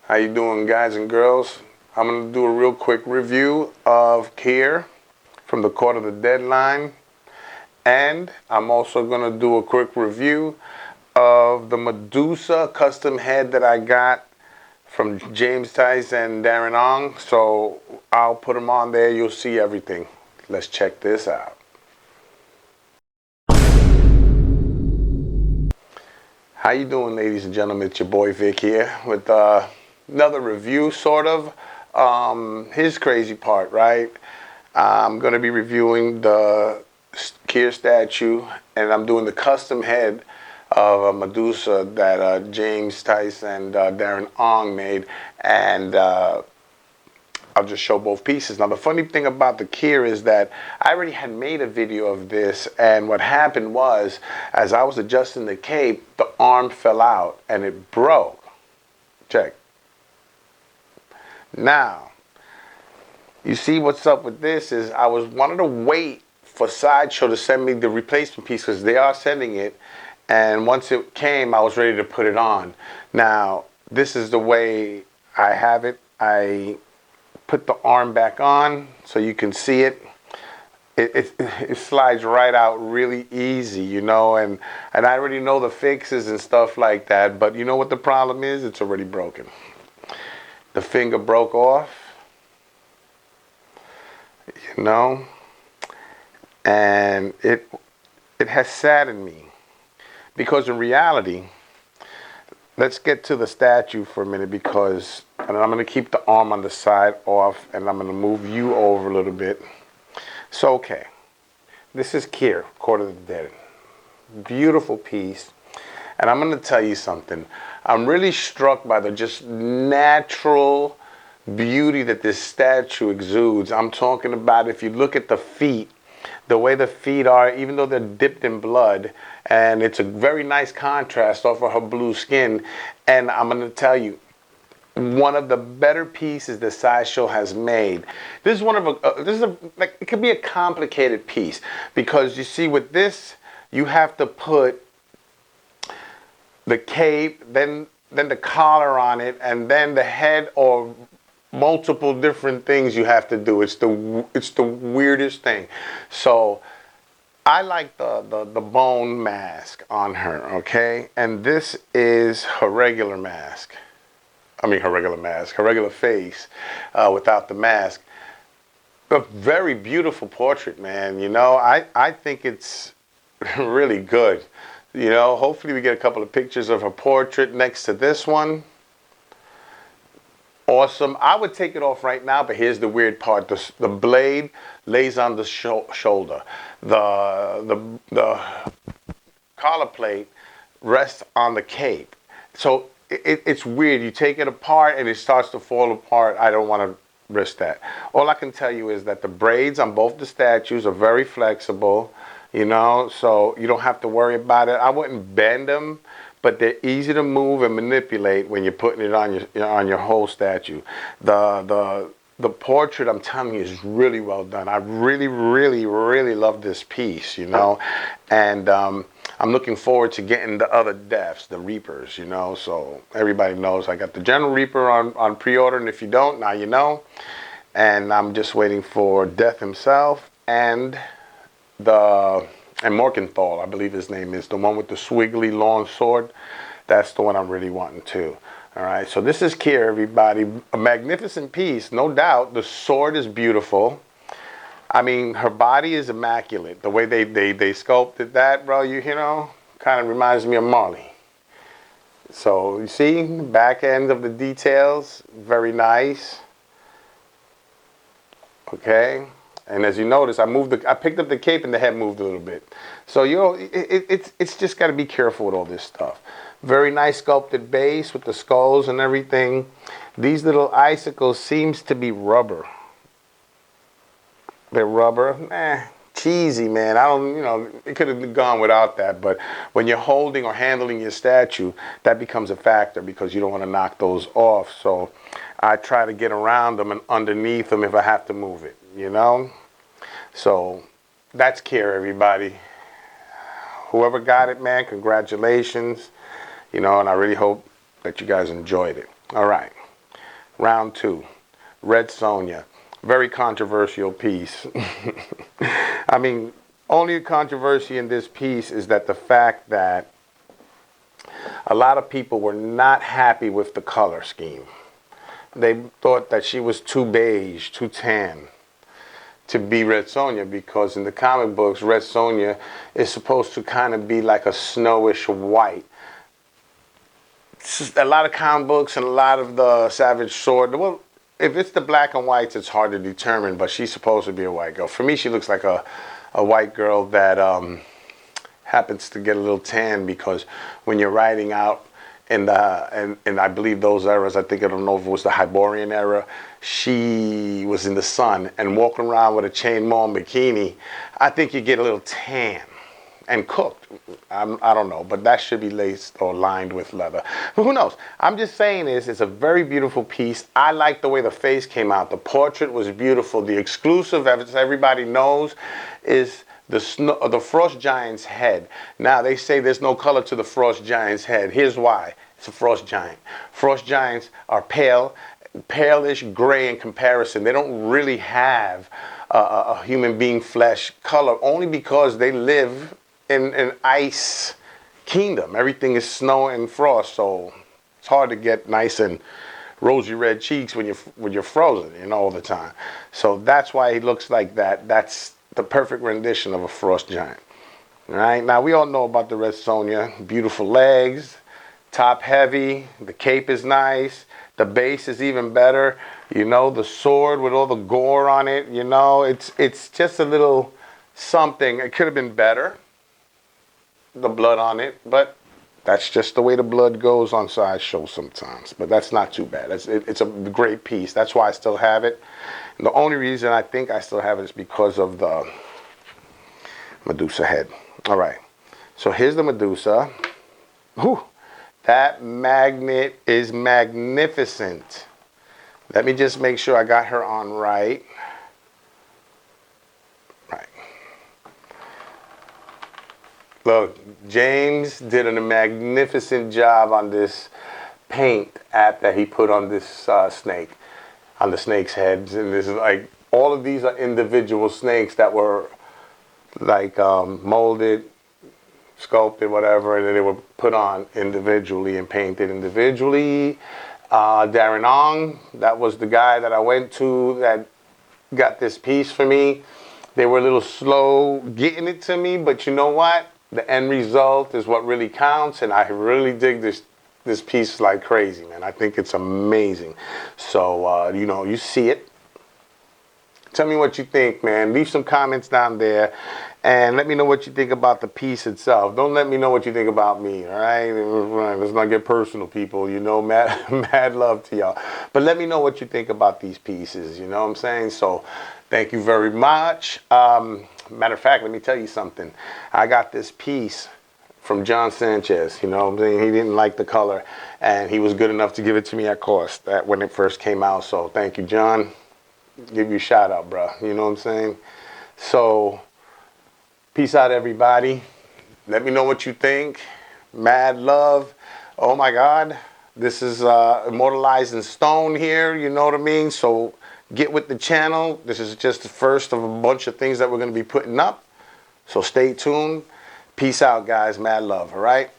How you doing, guys and girls? I'm going to do a real quick review of Kier from the Court of the Deadline. And I'm also going to do a quick review of the Medusa custom head that I got from James Tice and Darren Ong. So I'll put them on there. You'll see everything. Let's check this out. How you doing, ladies and gentlemen? It's your boy Vic here with another review, sort of. Here's crazy part, right? I'm going to be reviewing the Kier statue, and I'm doing the custom head of a Medusa that James Tice and Darren Ong made, and I'll just show both pieces. Now, the funny thing about the Kier is that I already had made a video of this, and what happened was, as I was adjusting the cape, the arm fell out and it broke. Check. Now, you see what's up with this is I wanted to wait for Sideshow to send me the replacement piece because they are sending it, and once it came, I was ready to put it on. Now, this is the way I have it. I put the arm back on so you can see it. It slides right out really easy, you know, and I already know the fixes and stuff like that, but you know what the problem is? It's already broken. The finger broke off, you know, and it has saddened me because in reality, let's get to the statue for a minute because and I'm going to keep the arm on the side off and I'm going to move you over a little bit. So, okay, this is Kier, Court of the Dead. Beautiful piece. And I'm going to tell you something. I'm really struck by the just natural beauty that this statue exudes. I'm talking about if you look at the feet, the way the feet are, even though they're dipped in blood, and it's a very nice contrast off of her blue skin. And I'm going to tell you, one of the better pieces that Sideshow has made. This is one of like it could be a complicated piece because you see with this you have to put the cape, then the collar on it, and then the head, or multiple different things you have to do. It's the weirdest thing. So I like the bone mask on her, okay? And this is her regular mask. I mean her regular mask, her regular face without the mask. A very beautiful portrait, man. You know, I think it's really good. You know, hopefully we get a couple of pictures of her portrait next to this one. Awesome. I would take it off right now, but here's the weird part. The blade lays on the shoulder. The collar plate rests on the cape. So it's weird. You take it apart and it starts to fall apart. I don't want to risk that. All I can tell you is that the braids on both the statues are very flexible, you know, so you don't have to worry about it. I wouldn't bend them, but they're easy to move and manipulate when you're putting it on your whole statue. The portrait, I'm telling you, is really well done. I really, really, really love this piece, you know, and I'm looking forward to getting the other deaths, the Reapers, you know, so everybody knows I got the General Reaper on pre-order, and if you don't, now you know. And I'm just waiting for Death himself and Morkenthal, I believe his name is, the one with the swiggly long sword. That's the one I'm really wanting too. All right, so this is Kier, everybody. A magnificent piece, no doubt. The sword is beautiful. I mean, her body is immaculate. The way they sculpted that, bro, you know, kind of reminds me of Marley. So, you see, the back end of the details, very nice. Okay, and as you notice, I picked up the cape and the head moved a little bit. So, you know, it's just got to be careful with all this stuff. Very nice sculpted base with the skulls and everything. These little icicles seems to be rubber. They're rubber. Cheesy, man. I don't, you know, it could have gone without that, but when you're holding or handling your statue, that becomes a factor because you don't want to knock those off. So I try to get around them and underneath them if I have to move it, you know? So that's Kier, everybody. Whoever got it, man, congratulations. You know, and I really hope that you guys enjoyed it. All right. Round 2, Red Sonja. Very controversial piece. I mean, only controversy in this piece is that the fact that a lot of people were not happy with the color scheme. They thought that she was too beige, too tan to be Red Sonja, because in the comic books, Red Sonja is supposed to kind of be like a snowish white. A lot of comic books and a lot of the Savage Sword, well, if it's the black and whites, it's hard to determine, but she's supposed to be a white girl. For me, she looks like a white girl that happens to get a little tan, because when you're riding out in the, and I believe those eras, I don't know if it was the Hyborian era, she was in the sun and walking around with a chain mom bikini, I think you get a little tan and cooked. I don't know, but that should be laced or lined with leather. But who knows? I'm just saying it's a very beautiful piece. I like the way the face came out. The portrait was beautiful. The exclusive, as everybody knows, is the Frost Giant's head. Now, they say there's no color to the Frost Giant's head. Here's why. It's a Frost Giant. Frost Giants are palish gray in comparison. They don't really have a human being flesh color, only because they live in an ice kingdom. Everything is snow and frost, so it's hard to get nice and rosy red cheeks when you're frozen, all the time. So that's why he looks like that. That's the perfect rendition of a Frost Giant. All right, now we all know about the Red Sonja. Beautiful legs, top heavy, the cape is nice, the base is even better. The sword with all the gore on it, it's just a little something. It could have been better, the blood on it, but that's just the way the blood goes on Sideshow sometimes. But that's not too bad. It's a great piece. That's why I still have it. And the only reason I think I still have it is because of the Medusa head. All right, so here's the Medusa. Whew. That magnet is magnificent. Let me just make sure I got her on right. Right. Look, James did a magnificent job on this paint app that he put on this snake, on the snake's heads. And this is like, all of these are individual snakes that were like molded, sculpted, whatever, and then they were put on individually and painted individually. Darren Ong, that was the guy that I went to that got this piece for me. They were a little slow getting it to me, but you know what? The end result is what really counts, and I really dig this piece like crazy, man. I think it's amazing. So, you see it. Tell me what you think, man. Leave some comments down there and let me know what you think about the piece itself. Don't let me know what you think about me, all right? Let's not get personal, people. Mad love to y'all. But let me know what you think about these pieces, you know what I'm saying? So thank you very much. Matter of fact, let me tell you something. I got this piece from John Sanchez, you know what I'm saying? He didn't like the color, and he was good enough to give it to me at cost when it first came out. So thank you, John. Give you a shout out, bro. You know what I'm saying? So, peace out, everybody. Let me know what you think. Mad love. Oh my God. This is Immortalized in stone here. You know what I mean? So, get with the channel. This is just the first of a bunch of things that we're going to be putting up. So, stay tuned. Peace out, guys. Mad love. All right?